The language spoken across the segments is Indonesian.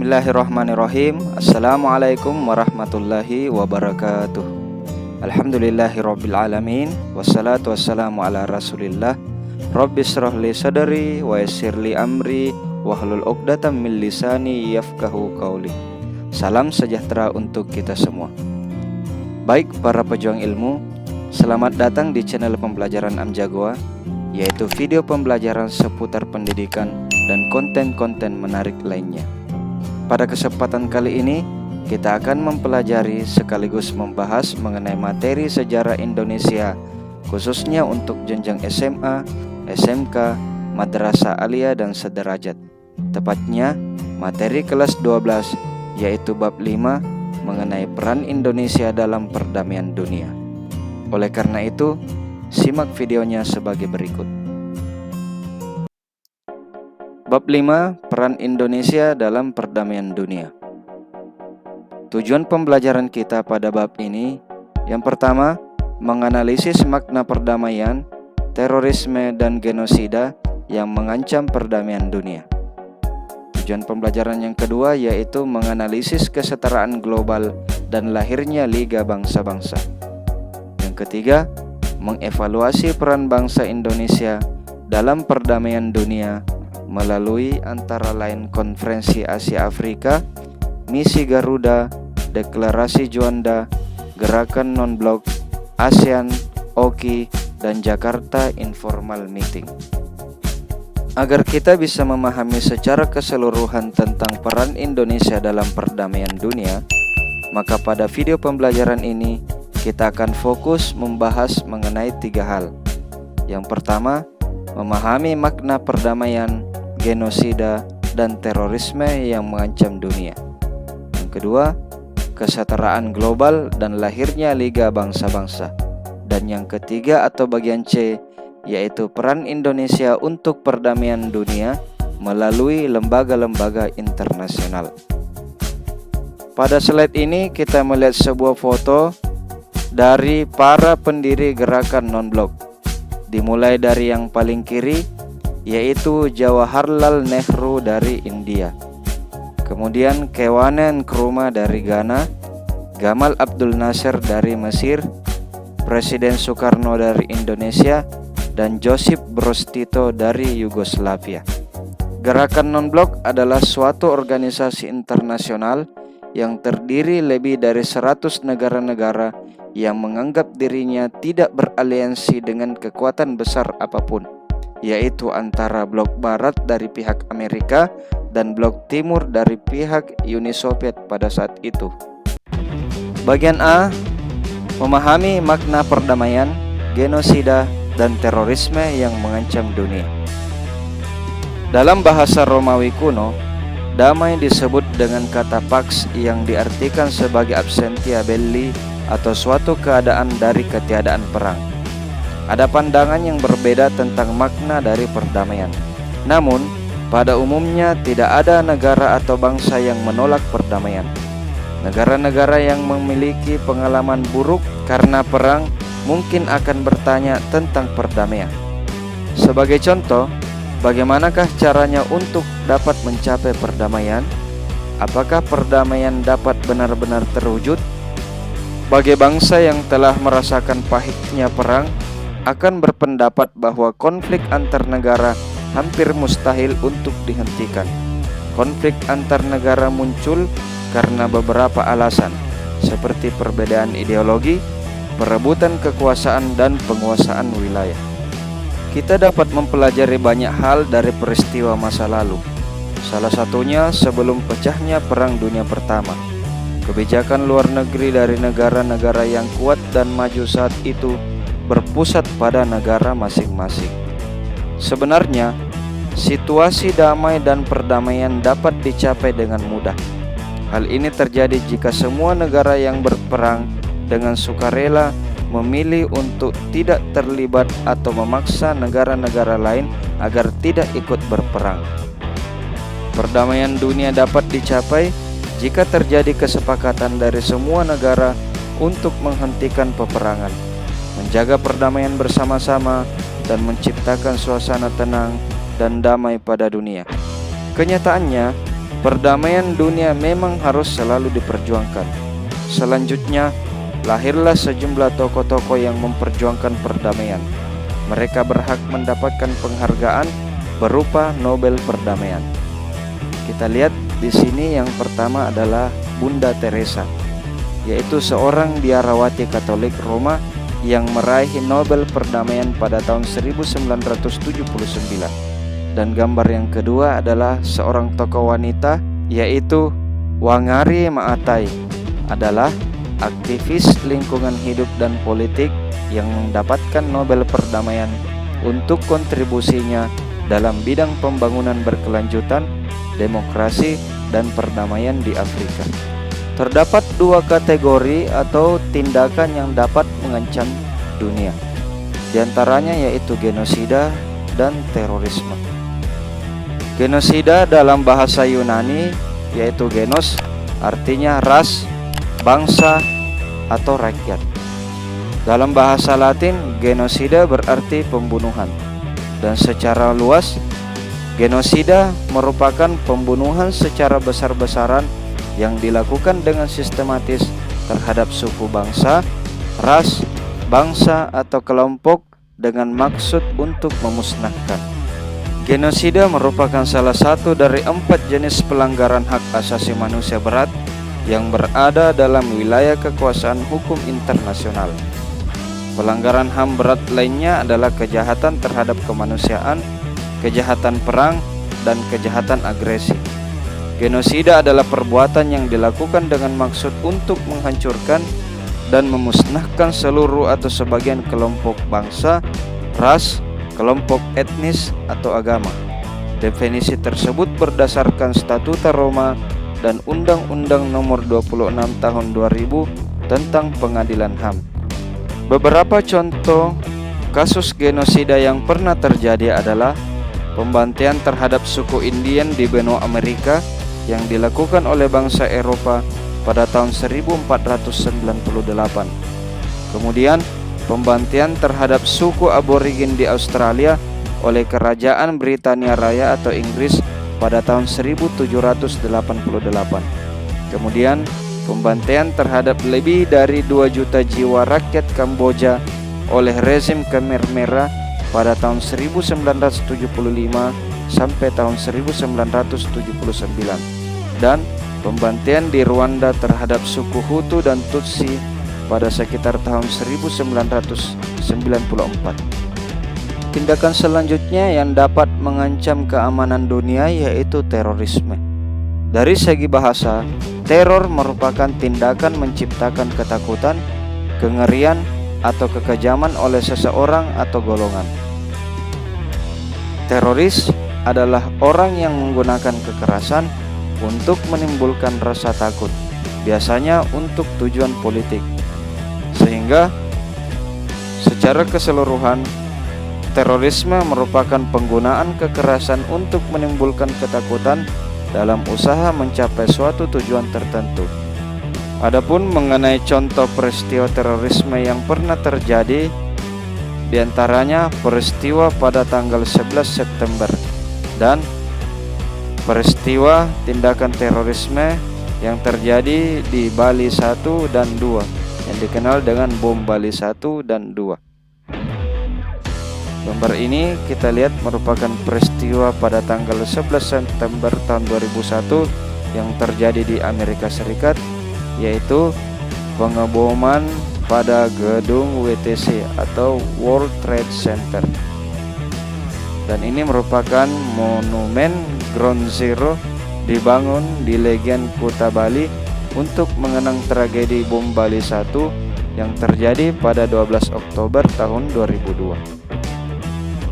Bismillahirrahmanirrahim. Assalamualaikum warahmatullahi wabarakatuh. Alhamdulillahirabbil alamin. Wassalatu wassalamu ala Rasulillah. Rabbis shrahli sadri wa yassirli amri wahlul 'uqdatam min lisani yafqahu qauli. Salam sejahtera untuk kita semua. Baik para pejuang ilmu, selamat datang di channel pembelajaran Amjagoa, yaitu video pembelajaran seputar pendidikan dan konten-konten menarik lainnya. Pada kesempatan kali ini, kita akan mempelajari sekaligus membahas mengenai materi sejarah Indonesia, khususnya untuk jenjang SMA, SMK, Madrasah Aliyah dan sederajat. Tepatnya materi kelas 12, yaitu bab 5 mengenai peran Indonesia dalam perdamaian dunia. Oleh karena itu, simak videonya sebagai berikut. Bab 5, peran Indonesia dalam perdamaian dunia. Tujuan pembelajaran kita pada bab ini, yang pertama, menganalisis makna perdamaian, terorisme dan genosida yang mengancam perdamaian dunia. Tujuan pembelajaran yang kedua yaitu menganalisis kesetaraan global dan lahirnya Liga Bangsa-Bangsa. Yang ketiga, mengevaluasi peran bangsa Indonesia dalam perdamaian dunia melalui antara lain Konferensi Asia Afrika, Misi Garuda, Deklarasi Juanda, Gerakan Non-Blok, ASEAN, OKI, dan Jakarta Informal Meeting. Agar kita bisa memahami secara keseluruhan tentang peran Indonesia dalam perdamaian dunia, maka pada video pembelajaran ini kita akan fokus membahas mengenai 3 hal. Yang pertama, memahami makna perdamaian, genosida, dan terorisme yang mengancam dunia. Yang kedua, kesetaraan global dan lahirnya Liga Bangsa-Bangsa. Dan yang ketiga atau bagian C, yaitu peran Indonesia untuk perdamaian dunia melalui lembaga-lembaga internasional. Pada slide ini kita melihat sebuah foto dari para pendiri gerakan non-blok. Dimulai dari yang paling kiri, yaitu Jawaharlal Nehru dari India. Kemudian Kewane Nkrumah dari Ghana, Gamal Abdul Nasser dari Mesir, Presiden Soekarno dari Indonesia, dan Josip Broz Tito dari Yugoslavia. Gerakan non-blok adalah suatu organisasi internasional yang terdiri lebih dari 100 negara-negara yang menganggap dirinya tidak beraliansi dengan kekuatan besar apapun, yaitu antara blok barat dari pihak Amerika dan blok timur dari pihak Uni Soviet pada saat itu. Bagian A, memahami makna perdamaian, genosida, dan terorisme yang mengancam dunia. Dalam bahasa Romawi kuno, damai disebut dengan kata pax yang diartikan sebagai absentia belli atau suatu keadaan dari ketiadaan perang. Ada pandangan yang berbeda tentang makna dari perdamaian. Namun, pada umumnya tidak ada negara atau bangsa yang menolak perdamaian. Negara-negara yang memiliki pengalaman buruk karena perang mungkin akan bertanya tentang perdamaian. Sebagai contoh, bagaimanakah caranya untuk dapat mencapai perdamaian? Apakah perdamaian dapat benar-benar terwujud? Bagi bangsa yang telah merasakan pahitnya perang, akan berpendapat bahwa konflik antar negara hampir mustahil untuk dihentikan. Konflik antar negara muncul karena beberapa alasan, seperti perbedaan ideologi, perebutan kekuasaan, dan penguasaan wilayah. Kita dapat mempelajari banyak hal dari peristiwa masa lalu. Salah satunya sebelum pecahnya Perang Dunia Pertama. Kebijakan luar negeri dari negara-negara yang kuat dan maju saat itu berpusat pada negara masing-masing. Sebenarnya, situasi damai dan perdamaian dapat dicapai dengan mudah. Hal ini terjadi jika semua negara yang berperang dengan sukarela memilih untuk tidak terlibat atau memaksa negara-negara lain agar tidak ikut berperang. Perdamaian dunia dapat dicapai jika terjadi kesepakatan dari semua negara untuk menghentikan peperangan, menjaga perdamaian bersama-sama, dan menciptakan suasana tenang dan damai pada dunia. Kenyataannya, Perdamaian dunia memang harus selalu diperjuangkan. Selanjutnya, lahirlah sejumlah tokoh-tokoh yang memperjuangkan perdamaian. Mereka berhak mendapatkan penghargaan berupa Nobel Perdamaian. Kita lihat di sini yang pertama adalah Bunda Teresa, yaitu seorang biarawati Katolik Roma yang meraih Nobel Perdamaian pada tahun 1979. Dan gambar yang kedua adalah seorang tokoh wanita, yaitu Wangari Maathai, adalah aktivis lingkungan hidup dan politik yang mendapatkan Nobel Perdamaian untuk kontribusinya dalam bidang pembangunan berkelanjutan, demokrasi, dan perdamaian di Afrika. Terdapat dua kategori atau tindakan yang dapat mengancam dunia. Di antaranya yaitu genosida dan terorisme. Genosida dalam bahasa Yunani yaitu genos, artinya ras, bangsa, atau rakyat. Dalam bahasa Latin, genosida berarti pembunuhan. Dan secara luas, genosida merupakan pembunuhan secara besar-besaran yang dilakukan dengan sistematis terhadap suku bangsa, ras, bangsa, atau kelompok dengan maksud untuk memusnahkan. Genosida merupakan salah satu dari 4 jenis pelanggaran hak asasi manusia berat yang berada dalam wilayah kekuasaan hukum internasional. Pelanggaran HAM berat lainnya adalah kejahatan terhadap kemanusiaan, kejahatan perang, dan kejahatan agresi. Genosida adalah perbuatan yang dilakukan dengan maksud untuk menghancurkan dan memusnahkan seluruh atau sebagian kelompok bangsa, ras, kelompok etnis, atau agama. Definisi tersebut berdasarkan Statuta Roma dan Undang-Undang Nomor 26 Tahun 2000 tentang Pengadilan HAM. Beberapa contoh kasus genosida yang pernah terjadi adalah pembantaian terhadap suku Indian di benua Amerika yang dilakukan oleh bangsa Eropa pada tahun 1498. Kemudian, pembantaian terhadap suku aborigin di Australia oleh Kerajaan Britania Raya atau Inggris pada tahun 1788. Kemudian, pembantaian terhadap lebih dari 2 juta jiwa rakyat Kamboja oleh rezim Khmer Merah pada tahun 1975 sampai tahun 1979. Dan pembantaian di Rwanda terhadap suku Hutu dan Tutsi pada sekitar tahun 1994. Tindakan selanjutnya yang dapat mengancam keamanan dunia yaitu terorisme. Dari segi bahasa, teror merupakan tindakan menciptakan ketakutan, kengerian, atau kekejaman oleh seseorang atau golongan. Teroris adalah orang yang menggunakan kekerasan untuk menimbulkan rasa takut, biasanya untuk tujuan politik. Sehingga secara keseluruhan, terorisme merupakan penggunaan kekerasan untuk menimbulkan ketakutan dalam usaha mencapai suatu tujuan tertentu. Adapun mengenai contoh peristiwa terorisme yang pernah terjadi, diantaranya peristiwa pada tanggal 11 September dan peristiwa tindakan terorisme yang terjadi di Bali 1 dan 2 yang dikenal dengan bom Bali 1 dan 2. Gambar ini kita lihat merupakan peristiwa pada tanggal 11 September tahun 2001 yang terjadi di Amerika Serikat, yaitu pengeboman pada gedung WTC atau World Trade Center. Dan ini merupakan monumen Ground Zero dibangun di Legian Kuta Bali untuk mengenang tragedi bom Bali 1 yang terjadi pada 12 Oktober tahun 2002.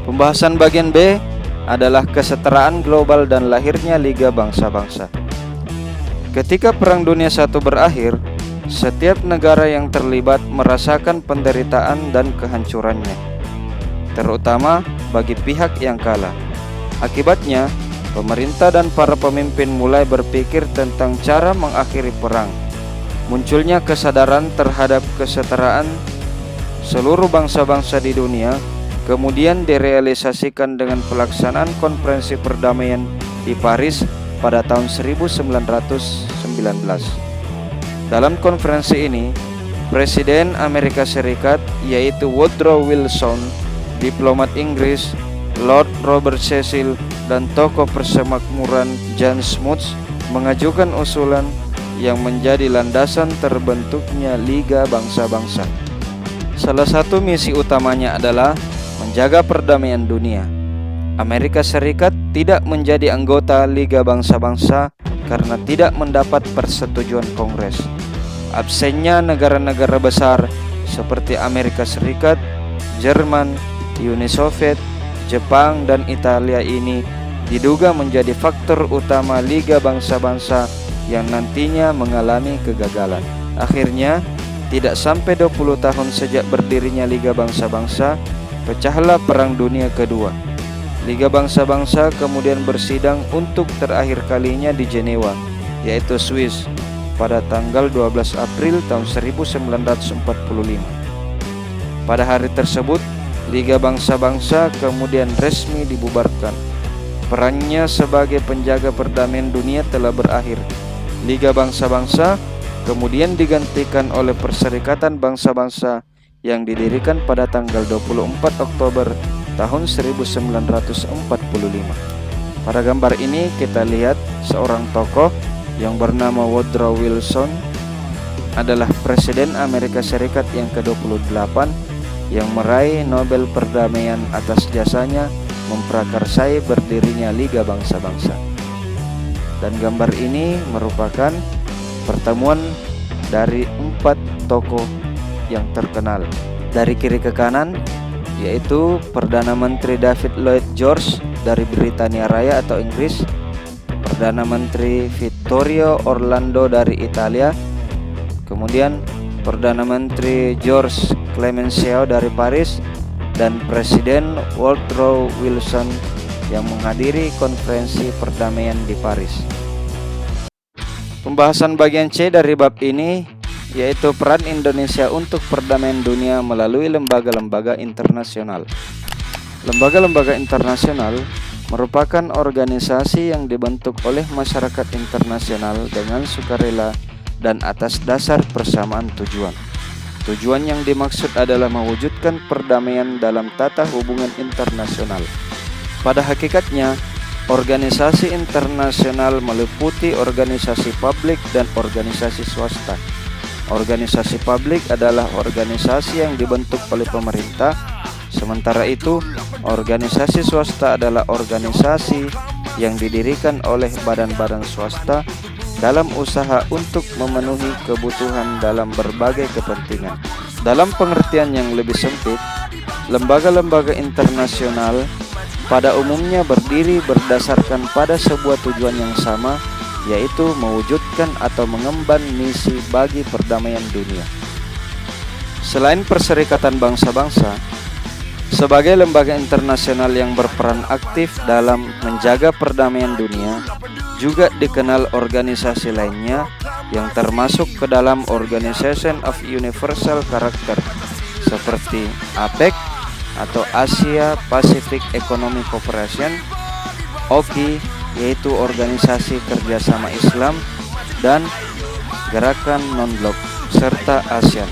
Pembahasan bagian B adalah kesetaraan global dan lahirnya Liga Bangsa-Bangsa. Ketika Perang Dunia I berakhir, setiap negara yang terlibat merasakan penderitaan dan kehancurannya, terutama bagi pihak yang kalah. Akibatnya, pemerintah dan para pemimpin mulai berpikir tentang cara mengakhiri perang. Munculnya kesadaran terhadap kesetaraan seluruh bangsa-bangsa di dunia, kemudian direalisasikan dengan pelaksanaan konferensi perdamaian di Paris pada tahun 1919. Dalam konferensi ini, Presiden Amerika Serikat yaitu Woodrow Wilson, diplomat Inggris Lord Robert Cecil, dan tokoh persemakmuran John Smuts mengajukan usulan yang menjadi landasan terbentuknya Liga Bangsa-Bangsa. Salah satu misi utamanya adalah menjaga perdamaian dunia. Amerika Serikat tidak menjadi anggota Liga Bangsa-Bangsa karena tidak mendapat persetujuan Kongres. Absennya negara-negara besar seperti Amerika Serikat, Jerman, Uni Soviet, Jepang, dan Italia ini diduga menjadi faktor utama Liga Bangsa-Bangsa yang nantinya mengalami kegagalan. Akhirnya, tidak sampai 20 tahun sejak berdirinya Liga Bangsa-Bangsa, pecahlah Perang Dunia Kedua. Liga Bangsa-Bangsa kemudian bersidang untuk terakhir kalinya di Jenewa, yaitu Swiss, pada tanggal 12 April tahun 1945. Pada hari tersebut, Liga Bangsa-Bangsa kemudian resmi dibubarkan. Perannya sebagai penjaga perdamaian dunia telah berakhir. Liga Bangsa-Bangsa kemudian digantikan oleh Perserikatan Bangsa-Bangsa yang didirikan pada tanggal 24 Oktober tahun 1945. Pada gambar ini kita lihat seorang tokoh yang bernama Woodrow Wilson adalah Presiden Amerika Serikat yang ke-28 yang meraih Nobel Perdamaian atas jasanya memprakarsai berdirinya Liga Bangsa-Bangsa. Dan gambar ini merupakan pertemuan dari 4 tokoh yang terkenal. Dari kiri ke kanan yaitu Perdana Menteri David Lloyd George dari Britania Raya atau Inggris, Perdana Menteri Vittorio Orlando dari Italia, kemudian Perdana Menteri George Clemenceau dari Paris, dan Presiden Woodrow Wilson yang menghadiri konferensi perdamaian di Paris. Pembahasan bagian C dari bab ini yaitu peran Indonesia untuk perdamaian dunia melalui lembaga-lembaga internasional. Lembaga-lembaga internasional merupakan organisasi yang dibentuk oleh masyarakat internasional dengan sukarela dan atas dasar persamaan tujuan. Tujuan yang dimaksud adalah mewujudkan perdamaian dalam tata hubungan internasional. Pada hakikatnya, organisasi internasional meliputi organisasi publik dan organisasi swasta. Organisasi publik adalah organisasi yang dibentuk oleh pemerintah, sementara itu organisasi swasta adalah organisasi yang didirikan oleh badan-badan swasta dalam usaha untuk memenuhi kebutuhan dalam berbagai kepentingan. Dalam pengertian yang lebih sempit, lembaga-lembaga internasional pada umumnya berdiri berdasarkan pada sebuah tujuan yang sama, yaitu mewujudkan atau mengemban misi bagi perdamaian dunia. Selain Perserikatan Bangsa-Bangsa, sebagai lembaga internasional yang berperan aktif dalam menjaga perdamaian dunia, juga dikenal organisasi lainnya yang termasuk ke dalam Organization of Universal Character seperti APEC atau Asia Pacific Economic Cooperation, OKI yaitu Organisasi Kerjasama Islam, dan Gerakan Non-Blok serta ASEAN.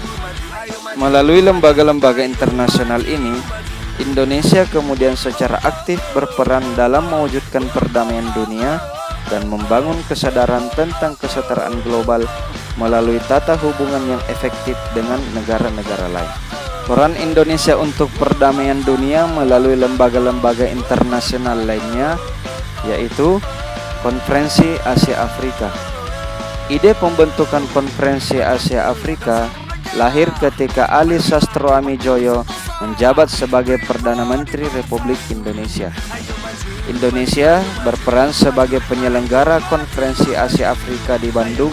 Melalui lembaga-lembaga internasional ini, Indonesia kemudian secara aktif berperan dalam mewujudkan perdamaian dunia dan membangun kesadaran tentang kesetaraan global melalui tata hubungan yang efektif dengan negara-negara lain. Peran Indonesia untuk perdamaian dunia melalui lembaga-lembaga internasional lainnya yaitu Konferensi Asia Afrika. Ide pembentukan Konferensi Asia Afrika lahir ketika Ali Sastroamidjojo menjabat sebagai Perdana Menteri Republik Indonesia. Indonesia berperan sebagai penyelenggara Konferensi Asia Afrika di Bandung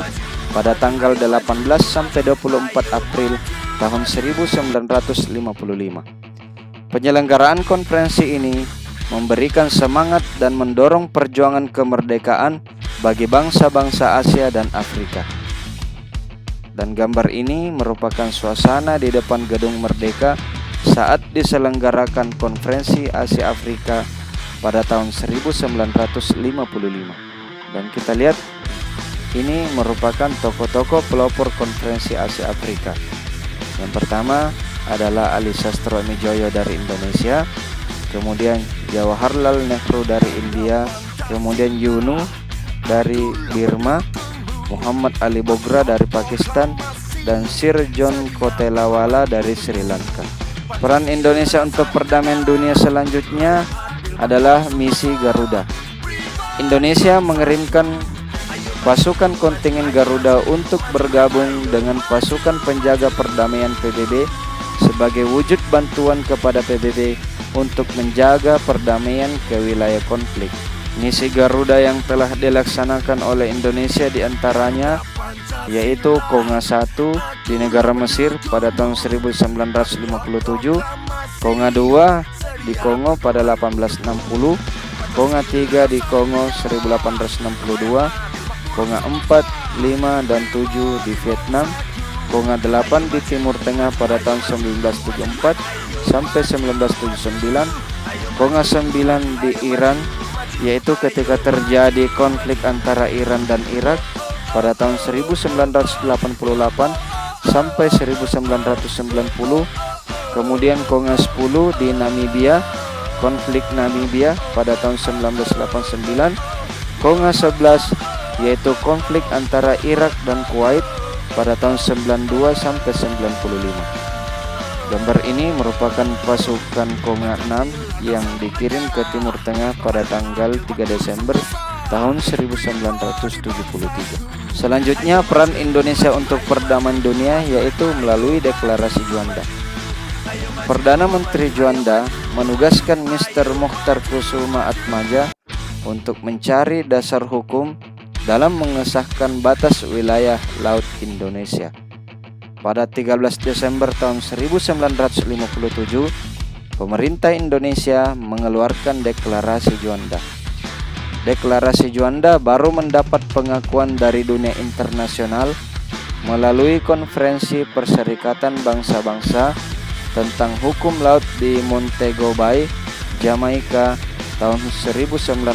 pada tanggal 18 sampai 24 April tahun 1955. Penyelenggaraan konferensi ini memberikan semangat dan mendorong perjuangan kemerdekaan bagi bangsa-bangsa Asia dan Afrika. Dan gambar ini merupakan suasana di depan Gedung Merdeka saat diselenggarakan Konferensi Asia Afrika pada tahun 1955. Dan kita lihat ini merupakan tokoh-tokoh pelopor konferensi Asia Afrika. Yang pertama adalah Ali Sastroamidjojo dari Indonesia, kemudian Jawaharlal Nehru dari India, kemudian UNU dari Burma, Muhammad Ali Bogra dari Pakistan, dan Sir John Kotelawala dari Sri Lanka. Peran Indonesia untuk perdamaian dunia selanjutnya adalah misi Garuda. Indonesia mengirimkan pasukan kontingen Garuda untuk bergabung dengan pasukan penjaga perdamaian PBB sebagai wujud bantuan kepada PBB untuk menjaga perdamaian ke wilayah konflik. Misi Garuda yang telah dilaksanakan oleh Indonesia diantaranya yaitu Konga 1 di negara Mesir pada tahun 1957, Konga 2 di Kongo pada 1860, Konga 3 di Kongo 1862, Konga 4, 5, dan 7 di Vietnam, Konga 8 di Timur Tengah pada tahun 1974 sampai 1979, Konga 9 di Iran, yaitu ketika terjadi konflik antara Iran dan Irak pada tahun 1988 sampai 1990. Kemudian Konga 10 di Namibia, konflik Namibia pada tahun 1989. Konga 11 yaitu konflik antara Irak dan Kuwait pada tahun 92 sampai 95. Gambar ini merupakan pasukan Konga 6 yang dikirim ke Timur Tengah pada tanggal 3 Desember tahun 1973. Selanjutnya, peran Indonesia untuk perdamaian dunia yaitu melalui Deklarasi Juanda. Perdana Menteri Juanda menugaskan Mr. Mokhtar Kusuma Atmaja untuk mencari dasar hukum dalam mengesahkan batas wilayah laut Indonesia. Pada 13 Desember tahun 1957, pemerintah Indonesia mengeluarkan Deklarasi Juanda. Deklarasi Juanda baru mendapat pengakuan dari dunia internasional melalui Konferensi Perserikatan Bangsa-Bangsa tentang Hukum Laut di Montego Bay, Jamaika tahun 1982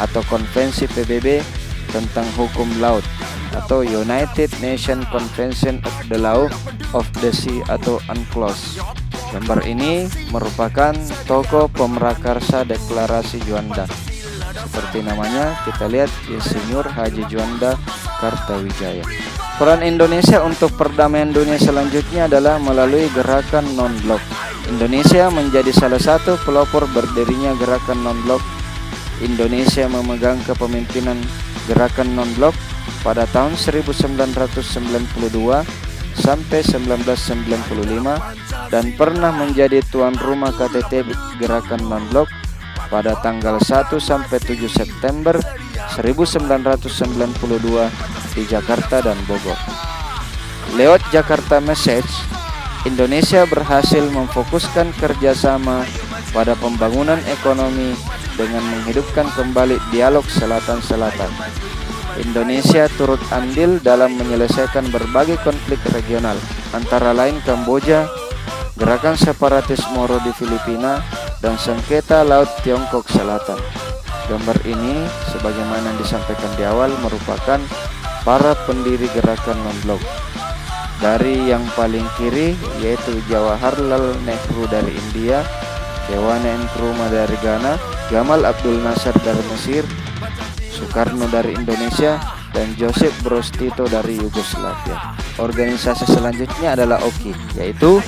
atau Konvensi PBB tentang Hukum Laut atau United Nations Convention of the Law of the Sea atau UNCLOS. Gambar ini merupakan tokoh pemrakarsa Deklarasi Juanda. Seperti namanya, kita lihat Insinyur Haji Juanda Kartawijaya. Peran Indonesia untuk perdamaian dunia selanjutnya adalah melalui gerakan non-blok. Indonesia menjadi salah satu pelopor berdirinya gerakan non-blok. Indonesia memegang kepemimpinan gerakan non-blok pada tahun 1992 sampai 1995 dan pernah menjadi tuan rumah KTT gerakan non-blok pada tanggal 1 sampai 7 September 1992 di Jakarta dan Bogor. Lewat Jakarta Message, Indonesia berhasil memfokuskan kerjasama pada pembangunan ekonomi dengan menghidupkan kembali dialog Selatan-Selatan. Indonesia turut andil dalam menyelesaikan berbagai konflik regional, antara lain Kamboja, gerakan separatis Moro di Filipina, dan sengketa Laut Tiongkok Selatan. Gambar ini, sebagaimana yang disampaikan di awal, merupakan para pendiri gerakan non-blok. Dari yang paling kiri yaitu Jawaharlal Nehru dari India, Kewane Nkrumah dari Ghana, Gamal Abdul Nasser dari Mesir, Soekarno dari Indonesia, dan Joseph Broz Tito dari Yugoslavia. Organisasi selanjutnya adalah OKI, yaitu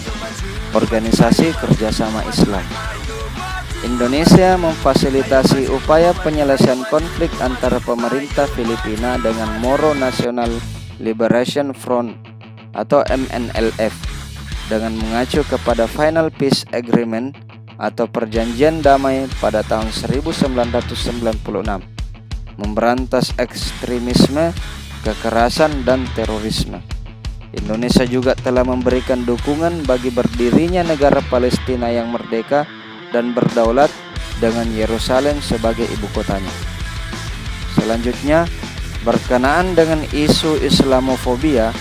Organisasi Kerjasama Islam. Indonesia memfasilitasi upaya penyelesaian konflik antara pemerintah Filipina dengan Moro National Liberation Front atau MNLF dengan mengacu kepada Final Peace Agreement atau perjanjian damai pada tahun 1996, memberantas ekstremisme, kekerasan, dan terorisme. Indonesia juga telah memberikan dukungan bagi berdirinya negara Palestina yang merdeka dan berdaulat dengan Yerusalem sebagai ibu kotanya. Selanjutnya, berkenaan dengan isu Islamofobia,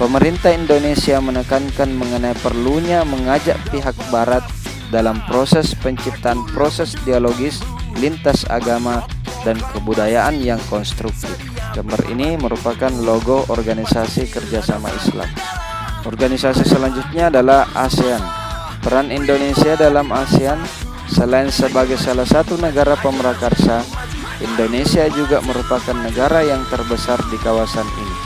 pemerintah Indonesia menekankan mengenai perlunya mengajak pihak Barat dalam proses penciptaan proses dialogis lintas agama dan kebudayaan yang konstruktif. Gambar ini merupakan logo Organisasi Kerjasama Islam. Organisasi selanjutnya adalah ASEAN. Peran Indonesia dalam ASEAN, selain sebagai salah satu negara pemrakarsa, Indonesia juga merupakan negara yang terbesar di kawasan ini.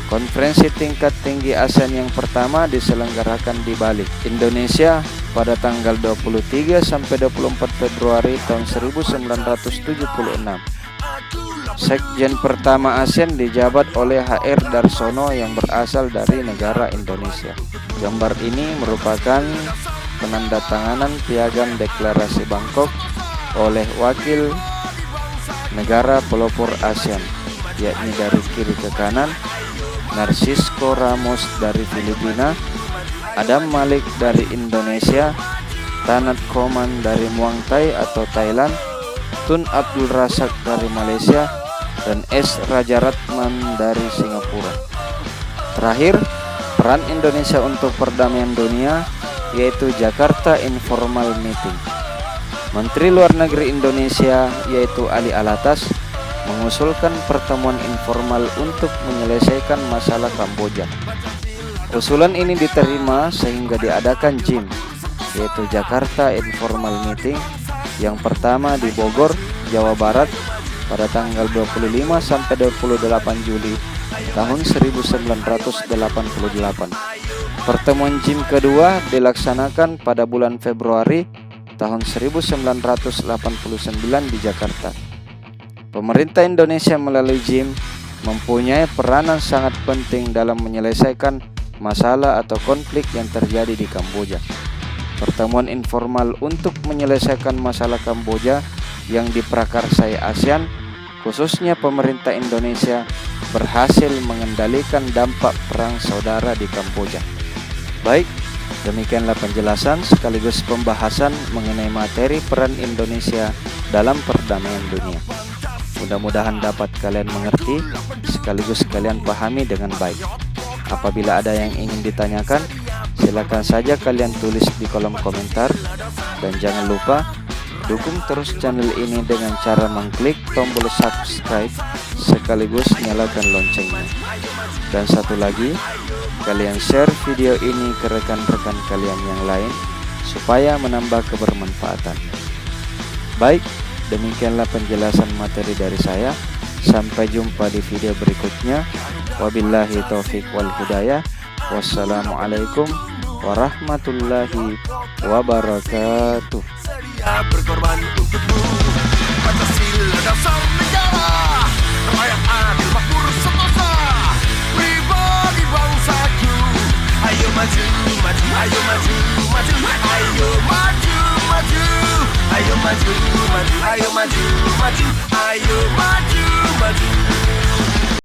Konferensi tingkat tinggi ASEAN yang pertama diselenggarakan di Bali, Indonesia pada tanggal 23 sampai 24 Februari tahun 1976. Sekjen pertama ASEAN dijabat oleh HR Darsono yang berasal dari negara Indonesia. Gambar ini merupakan penandatanganan Piagam Deklarasi Bangkok oleh wakil negara pelopor ASEAN, yakni dari kiri ke kanan Narcisco Ramos dari Filipina, Adam Malik dari Indonesia, Tanat Koman dari Muang Thai atau Thailand, Tun Abdul Razak dari Malaysia, dan S. Rajaratman dari Singapura. Terakhir, peran Indonesia untuk perdamaian dunia, yaitu Jakarta Informal Meeting. Menteri Luar Negeri Indonesia, yaitu Ali Alatas, mengusulkan pertemuan informal untuk menyelesaikan masalah Kamboja. Usulan ini diterima sehingga diadakan JIM, yaitu Jakarta Informal Meeting, yang pertama di Bogor, Jawa Barat pada tanggal 25 sampai 28 Juli tahun 1988. Pertemuan JIM kedua dilaksanakan pada bulan Februari tahun 1989 di Jakarta. Pemerintah Indonesia melalui JIM mempunyai peranan sangat penting dalam menyelesaikan masalah atau konflik yang terjadi di Kamboja. Pertemuan informal untuk menyelesaikan masalah Kamboja yang diprakarsai ASEAN, khususnya pemerintah Indonesia, berhasil mengendalikan dampak perang saudara di Kamboja. Baik, demikianlah penjelasan sekaligus pembahasan mengenai materi peran Indonesia dalam perdamaian dunia. Mudah-mudahan dapat kalian mengerti sekaligus kalian pahami dengan baik. Apabila ada yang ingin ditanyakan, silakan saja kalian tulis di kolom komentar. Dan jangan lupa dukung terus channel ini dengan cara mengklik tombol subscribe sekaligus nyalakan loncengnya. Dan satu lagi, kalian share video ini ke rekan-rekan kalian yang lain supaya menambah kebermanfaatan. Baik, demikianlah penjelasan materi dari saya. Sampai jumpa di video berikutnya. Wabillahi taufik wal hidayah. Wassalamualaikum warahmatullahi wabarakatuh. Berkorban untukmu, Pancasila dasar negara, rakyat adil makmur sentosa, pribadi bangsaku. Ayo maju, maju, ayo maju, maju, ayo maju, maju, ayo maju, maju, ayo maju, maju, ayo maju, maju.